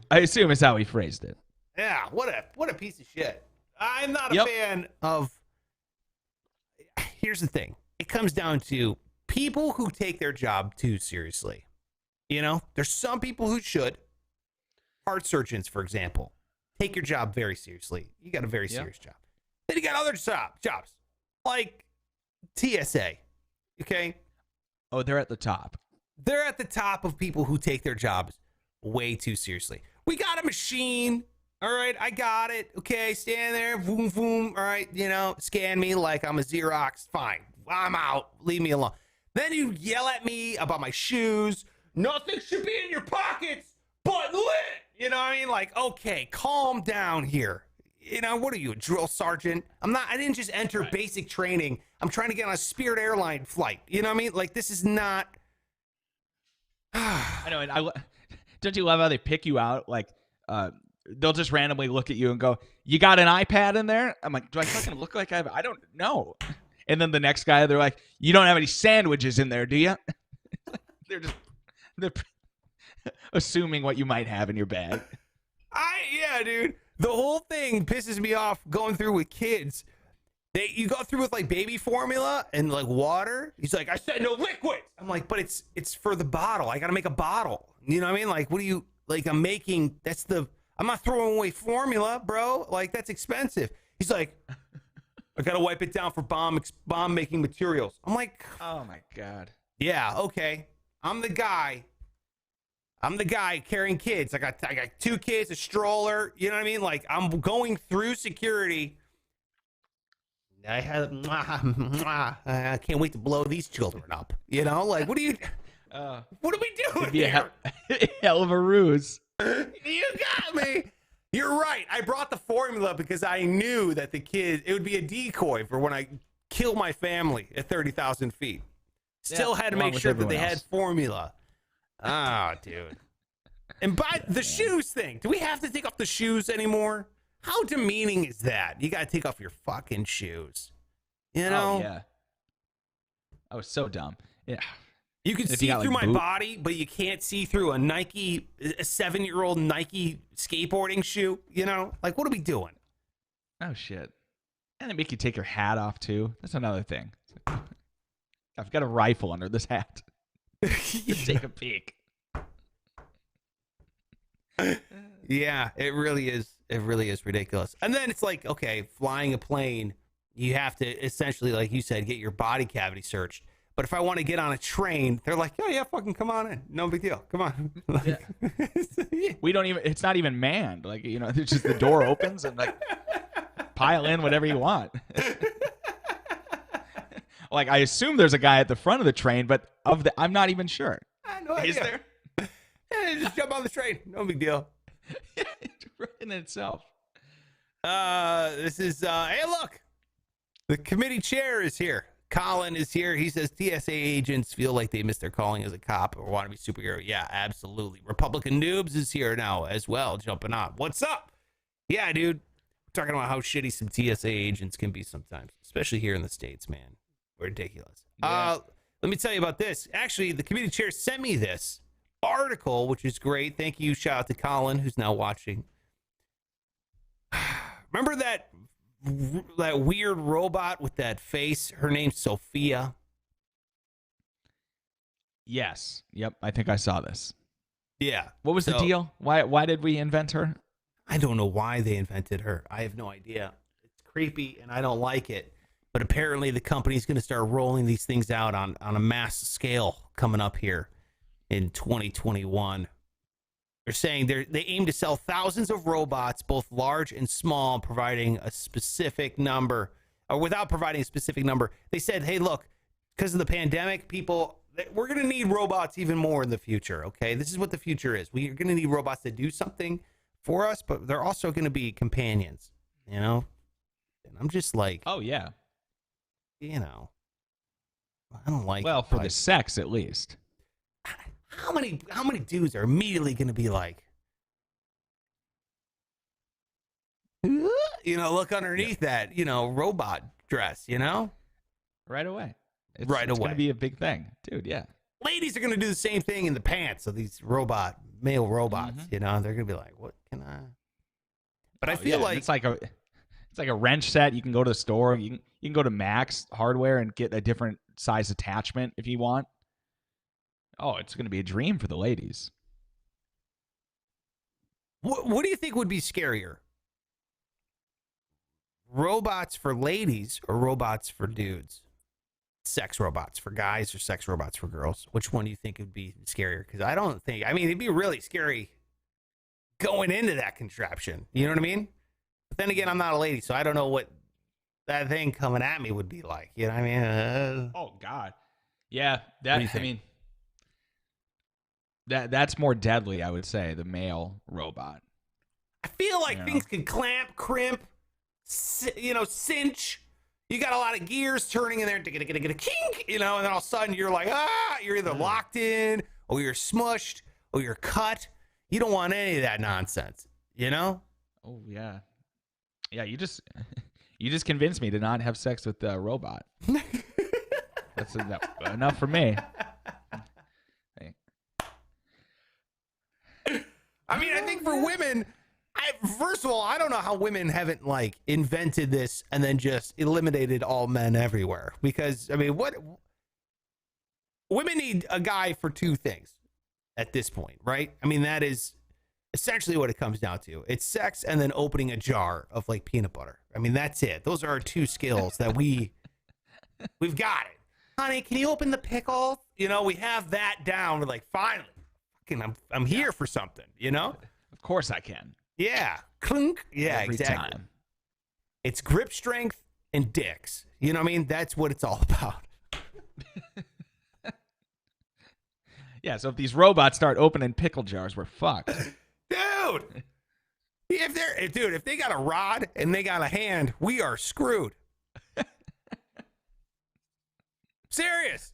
I assume is how he phrased it.
Yeah, what a piece of shit. I'm not a fan of... Here's the thing. It comes down to people who take their job too seriously. There's some people who should. Heart surgeons, for example, take your job very seriously. You got a very serious job. Then you got other jobs, like TSA, okay?
Oh, they're at the top.
They're at the top of people who take their jobs way too seriously. We got a machine. All right, I got it. Okay, stand there. Boom, boom. All right, scan me like I'm a Xerox. Fine. I'm out. Leave me alone. Then you yell at me about my shoes. Nothing should be in your pockets but lit. You know what I mean? Like, okay, calm down here. What are you, a drill sergeant? I didn't just enter basic training. I'm trying to get on a Spirit airline flight. You know what I mean? Like, this is not...
I know, and don't you love how they pick you out? Like, they'll just randomly look at you and go, you got an iPad in there? I'm like, do I fucking look like I don't know. And then the next guy, they're like, you don't have any sandwiches in there, do you? They're assuming what you might have in your bag.
Yeah, dude. The whole thing pisses me off going through with kids. You go through with like baby formula and like water. He's like, I said no liquid. I'm like, but it's for the bottle. I got to make a bottle. You know what I mean? Like, what do you, like, I'm not throwing away formula, bro. Like, that's expensive. He's like, I got to wipe it down for bomb making materials. I'm like,
oh my God.
Yeah, okay. I'm the guy. I'm the guy carrying kids. I got 2 kids, a stroller. You know what I mean? Like, I'm going through security. I can't wait to blow these children up. You know, like, what are we doing
Be
here?
a hell of a ruse.
You got me. You're right. I brought the formula because I knew that it would be a decoy for when I kill my family at 30,000 feet. Still had to
along
make
with
sure that
everyone
they had
else.
formula. Ah, dude. And by the shoes thing, do we have to take off the shoes anymore? How demeaning is that? You got to take off your fucking shoes. You know?
Oh, yeah. I was so dumb. Yeah.
You can
If you
see
got,
through
like,
my
boot-
body, but you can't see through a 7-year-old Nike skateboarding shoe. You know? Like, what are we doing?
Oh, shit. And they make you take your hat off, too. That's another thing. I've got a rifle under this hat. Take a peek.
Yeah, it really is. It really is ridiculous. And then it's like, okay, flying a plane, you have to essentially, like you said, get your body cavity searched. But if I want to get on a train, they're like, oh yeah, fucking come on in. No big deal. Come on. Like,
We don't even, it's not even manned. Like, you know, it's just the door opens and like pile in whatever you want. Like, I assume there's a guy at the front of the train, but I'm not even sure.
I have no
Is
idea.
there?
Yeah, just jump on the train. No big deal.
In itself.
This is, hey, look. The committee chair is here. Colin is here. He says TSA agents feel like they missed their calling as a cop or want to be superhero. Yeah, absolutely. Republican Noobs is here now as well, jumping on. What's up? Yeah, dude. We're talking about how shitty some TSA agents can be sometimes, especially here in the States, man. Ridiculous.
Yeah.
Let me tell you about this. Actually, the committee chair sent me this article, which is great. Thank you. Shout out to Colin, who's now watching. Remember that weird robot with that face? Her name's Sophia.
Yes. Yep. I think I saw this.
Yeah.
What was the
So,
deal? Why did we invent her?
I don't know why they invented her. I have no idea. It's creepy, and I don't like it. But apparently the company's going to start rolling these things out on a mass scale coming up here in 2021. They're saying they aim to sell thousands of robots, both large and small, providing a specific number, or without providing a specific number. They said, hey, look, because of the pandemic, we're going to need robots even more in the future, okay? This is what the future is. We're going to need robots to do something for us, but they're also going to be companions, you know? And I'm just like,
Oh, yeah.
you know, I don't like
Well,
it,
for
but
the sex, at least.
how many dudes are immediately going to be like, you know, look underneath that, you know, robot dress, you know?
Right away. It's
Right
going
away.
to be a big thing. Dude, yeah.
Ladies are going to do the same thing in the pants of these male robots,
Mm-hmm.
you know? They're going to be like, what can I? But I
Oh,
feel
yeah,
like,
it's like a wrench set. You can go to the store. You can go to Max Hardware and get a different size attachment if you want. Oh, it's going to be a dream for the ladies.
what do you think would be scarier? Robots for ladies or robots for dudes? Sex robots for guys or sex robots for girls? Which one do you think would be scarier? Because I mean, it'd be really scary going into that contraption. You know what I mean? But then again, I'm not a lady, so I don't know what that thing coming at me would be like. You know what I mean?
Oh, God. Yeah,
do you
I
think?
mean, that's more deadly, I would say, the male robot.
I feel like
Yeah.
things can clamp, crimp, cinch. You got a lot of gears turning in there, get a kink, you know, and then all of a sudden you're like, you're either locked in or you're smushed or you're cut. You don't want any of that nonsense, you know?
Oh, yeah. Yeah, you just convinced me to not have sex with the robot. That's enough for me. Hey.
I mean, I think for women, first of all, I don't know how women haven't like invented this and then just eliminated all men everywhere. Because I mean, women need a guy for two things at this point, right? I mean, that is essentially what it comes down to. It's sex and then opening a jar of like peanut butter. I mean, that's it. Those are our two skills that we've got it. Honey, can you open the pickle? You know, we have that down. We're like, finally, I'm here for something, you know?
Of course I can.
Yeah. Clunk. Yeah,
Every
exactly.
time.
It's grip strength and dicks. You know what I mean? That's what it's all about.
Yeah, so if these robots start opening pickle jars, we're fucked.
Dude. If they got a rod and they got a hand, we are screwed. Serious.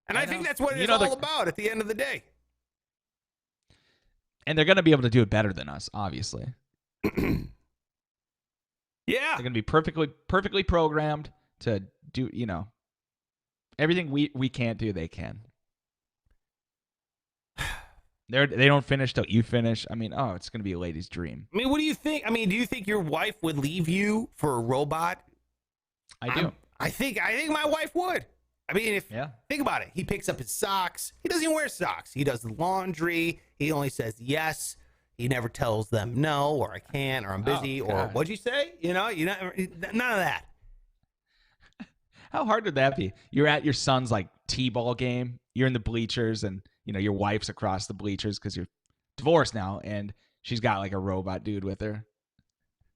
And I think that's what it's all about at the end of the day.
And they're going to be able to do it better than us, obviously.
Yeah.
They're going to be perfectly programmed to do, everything we can't do, they can. They don't finish till you finish. I mean, it's going to be a lady's dream.
I mean, what do you think? I mean, do you think your wife would leave you for a robot?
I do.
I think my wife would. I mean, think about it. He picks up his socks. He doesn't even wear socks. He does the laundry. He only says yes. He never tells them no, or I can't, or I'm busy, or what'd you say? None of that.
How hard would that be? You're at your son's like t-ball game. You're in the bleachers, and your wife's across the bleachers because you're divorced now, and she's got like a robot dude with her.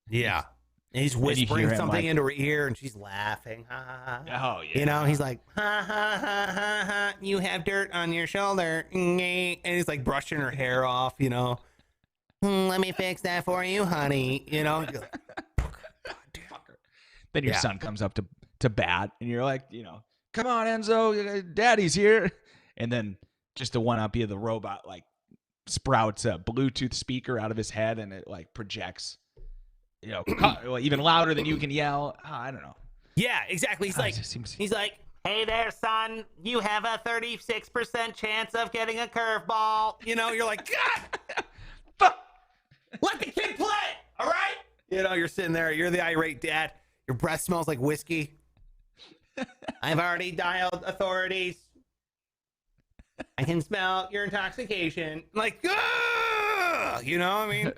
Yeah. And he's whispering something into her ear, and she's laughing. Ha, ha, ha.
Oh, yeah.
He's like, ha, ha, ha, ha, ha. You have dirt on your shoulder. And he's like brushing her hair off, Let me fix that for you, honey. You're like,
then your son comes up to bat, and you're like, come on, Enzo, daddy's here. And then just to one up you, the robot like sprouts a Bluetooth speaker out of his head, and it like projects, even louder than you can yell. I don't know.
Yeah, exactly. He's like, hey there, son. You have a 36% chance of getting a curveball. You're like, God, fuck. Let the kid play. All right. You're sitting there. You're the irate dad. Your breath smells like whiskey. I've already dialed authorities. I can smell your intoxication. Like, what I mean?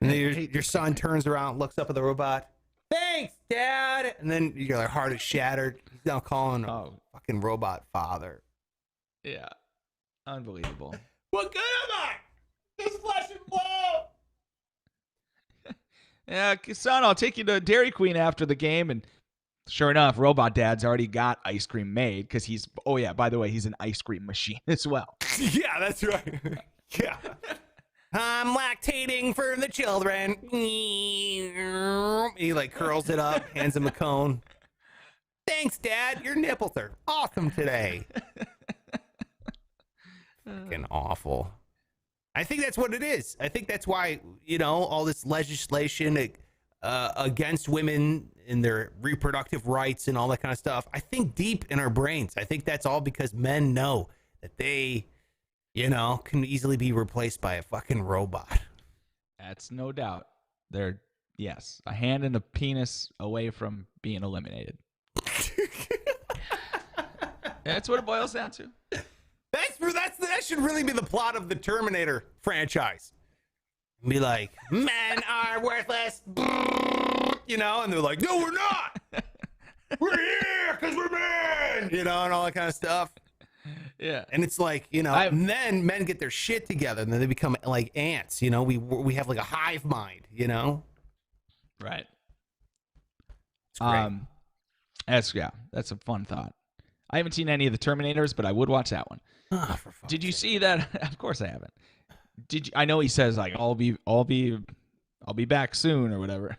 And then your son turns around, looks up at the robot. Thanks, Dad. And then your heart is shattered. He's now calling a fucking robot father.
Yeah. Unbelievable.
What good am I? This flesh and blood.
Yeah, son, I'll take you to Dairy Queen after the game. And sure enough, Robot Dad's already got ice cream made because by the way, he's an ice cream machine as well.
Yeah, that's right. Yeah. I'm lactating for the children. He like curls it up, hands him a cone. Thanks, Dad. Your nipples are awesome today. Fucking awful. I think that's what it is. I think that's why, all this legislation against women and their reproductive rights and all that kind of stuff. I think deep in our brains, I think that's all because men know that they, can easily be replaced by a fucking robot.
That's no doubt. They're, a hand and a penis away from being eliminated. That's what it boils down to. That
should really be the plot of the Terminator franchise. Be like, men are worthless, and they're like, no, we're not. We're here because we're men, and all that kind of stuff.
Yeah.
And it's like, and then men get their shit together, and then they become like ants. We have like a hive mind,
Right.
It's great.
That's a fun thought. I haven't seen any of the Terminators, but I would watch that one. Did you see that? Of course I haven't. I know he says like I'll be back soon or whatever.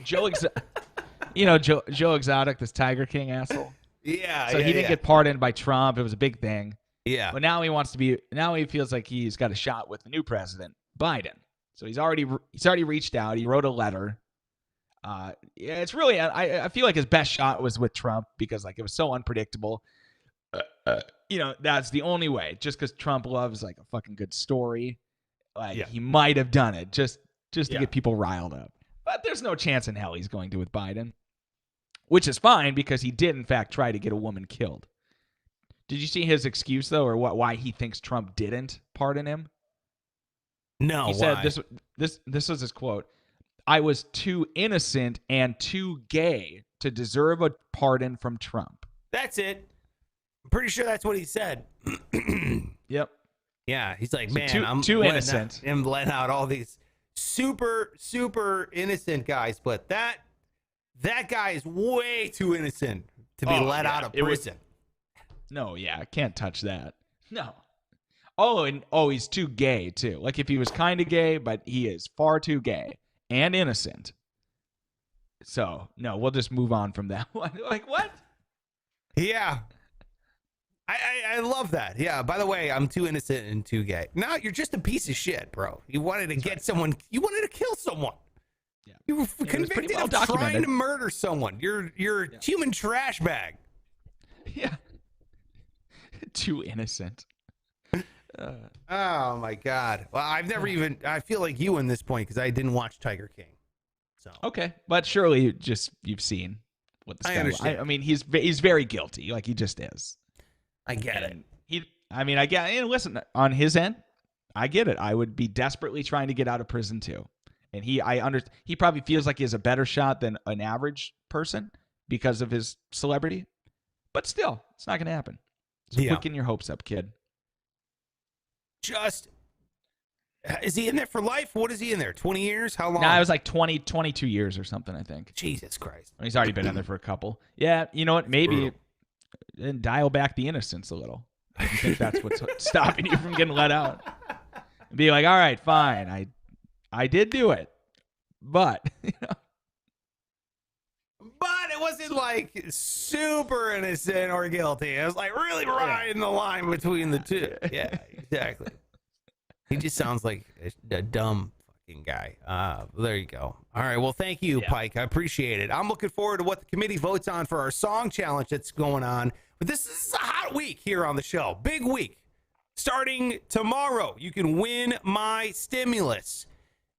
Joe Exotic, this Tiger King asshole.
Yeah.
So he didn't get pardoned by Trump. It was a big thing.
Yeah.
But now he feels like he's got a shot with the new president, Biden. So he's already reached out. He wrote a letter. It's really I feel like his best shot was with Trump because like it was so unpredictable. That's the only way. Just because Trump loves like a fucking good story, he might have done it just to get people riled up. But there's no chance in hell he's going to with Biden, which is fine because he did in fact try to get a woman killed. Did you see his excuse though, or why he thinks Trump didn't pardon him?
No,
he said this was his quote. I was too innocent and too gay to deserve a pardon from Trump.
That's it. I'm pretty sure that's what he said.
Yep.
Yeah, he's like,
So
man, I'm
too innocent.
I'm letting out all these super innocent guys, but that guy is way too innocent to be let out of prison.
No, yeah, can't touch that. No. He's too gay too. Like if he was kind of gay, but he is far too gay and innocent. So no, we'll just move on from that one. Like what?
Yeah. I love that. Yeah. By the way, I'm too innocent and too gay. No, you're just a piece of shit, bro. You wanted to get someone. You wanted to kill someone.
Yeah.
You were convicted of trying to murder someone. You're a human trash bag.
Yeah. Too innocent.
Oh my God. Well, I've never even. I feel like you in this point because I didn't watch Tiger King. So
okay, but surely you've seen what the.
I understand.
I mean, he's very guilty. Like he just is.
I get it.
I get. And listen, on his end, I get it. I would be desperately trying to get out of prison too, and he probably feels like he has a better shot than an average person because of his celebrity, but still, it's not going to happen. So quicken your hopes up, kid.
Is he in there for life? What is he in there? 20 years? How long?
Nah, it was like 22 years or something, I think.
Jesus Christ.
He's already been in there for a couple. Yeah, you know what? Maybe dial back the innocence a little. I think that's what's stopping you from getting let out. Be like, all right, fine. I did do it. But,
But it wasn't like super innocent or guilty. It was like really riding the line between the two. Yeah, exactly. He just sounds like a dumb fucking guy. There you go. All right. Well, thank you, Pike. I appreciate it. I'm looking forward to what the committee votes on for our song challenge that's going on. But this is a hot week here on the show. Big week. Starting tomorrow, you can win my stimulus.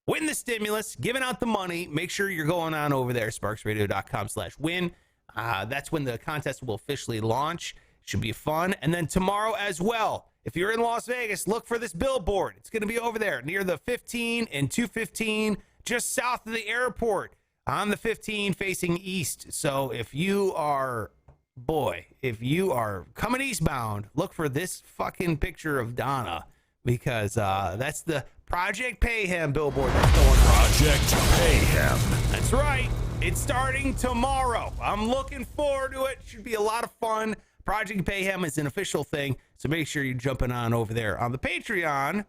Win the stimulus, giving out the money. Make sure you're going on over there, sparksradio.com/win. That's when the contest will officially launch. Should be fun. And then tomorrow as well, if you're in Las Vegas, look for this billboard. It's going to be over there near the 15 and 215, just south of the airport on the 15 facing east. So if you are coming eastbound, look for this fucking picture of Donna because that's the Project Payham billboard that's going on.
Project Payham.
That's right. It's starting tomorrow. I'm looking forward to it. Should be a lot of fun. Project Payham is an official thing, so make sure you're jumping on over there on the Patreon.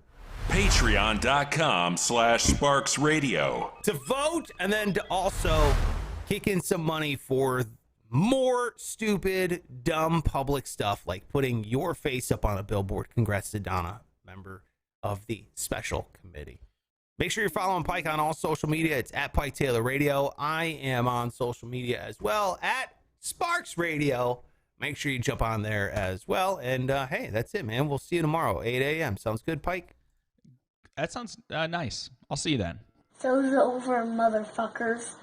Patreon.com/SparksRadio.
To vote and then to also kick in some money for more stupid, dumb public stuff like putting your face up on a billboard. Congrats to Donna, member of the special committee. Make sure you're following Pike on all social media. It's at Pike Taylor Radio. I am on social media as well at Sparks Radio. Make sure you jump on there as well. And hey, that's it, man. We'll see you tomorrow, 8 a.m. Sounds good, Pike?
that sounds nice. I'll see you then.
Show's over, motherfuckers.